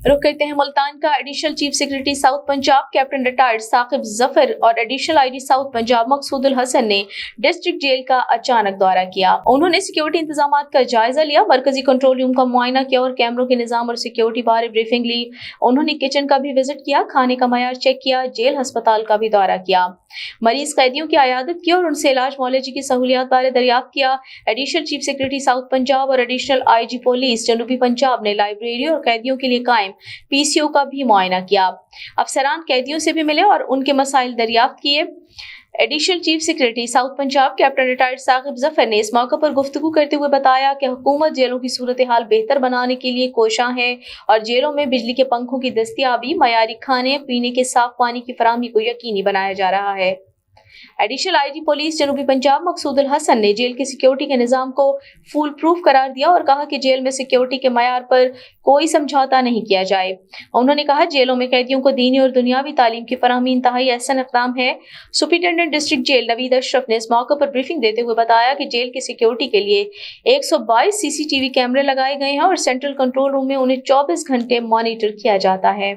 रुख करते हैं मुल्तान का। Additional chief secretary south Punjab captain retired Saqib Zafar और additional IG south Punjab Maqsoodul Hasan ने डिस्ट्रिक्ट जेल का अचानक दौरा किया। उन्होंने सिक्योरिटी इंतजाम का जायजा लिया, मरकजी कंट्रोल रूम का मुआयना किया और कैमरों के निजाम और सिक्योरिटी बारे ब्रीफिंग ली। उन्होंने किचन का भी विजिट किया, खाने का मयार चेक किया, जेल हस्पताल का भी दौरा किया, मरीज कैदियों की आयादत की और उनसे इलाज मुआलजे की सहूलियात बारे दरियाफ्त किया। Additional chief secretary south Punjab और एडिशनल आईजी पुलिस जनूबी पंजाब ने लाइब्रेरी और कैदियों के लिए कायम पीसीओ का भी मुआयना किया। अफसरान कैदियों से भी मिले और उनके मसाइल दरियाफ्त किए। Additional chief secretary south Punjab captain retired Saqib Zafar ने इस मौके पर गुफ्तगू करते हुए बताया कि हुकूमत जेलों की सूरत हाल बेहतर बनाने के लिए कोशां है और जेलों में बिजली के पंखों की दस्तियाबी, मयारी खाने पीने के साफ पानी की फराहमी को यकीनी बनाया जा रहा है। एडिशनल आईजी पुलिस जनूबी पंजाब मकसूदुल हसन ने जेल के सिक्योरिटी के निजाम को फूल प्रूफ करार दिया और कहा कि जेल में सिक्योरिटी के मयार पर कोई समझौता नहीं किया जाए। उन्होंने कहा जेलों में कैदियों को दीनी और दुनियावी तालीम की फराहमी इंतहाई अहसन इक़दाम है। Superintendent district jail Naveed Ashraf ने इस मौके पर ब्रीफिंग देते हुए बताया कि जेल की सिक्योरिटी के लिए 122 CCTV कैमरे लगाए गए हैं और सेंट्रल कंट्रोल रूम में उन्हें 24 घंटे मॉनिटर किया जाता है।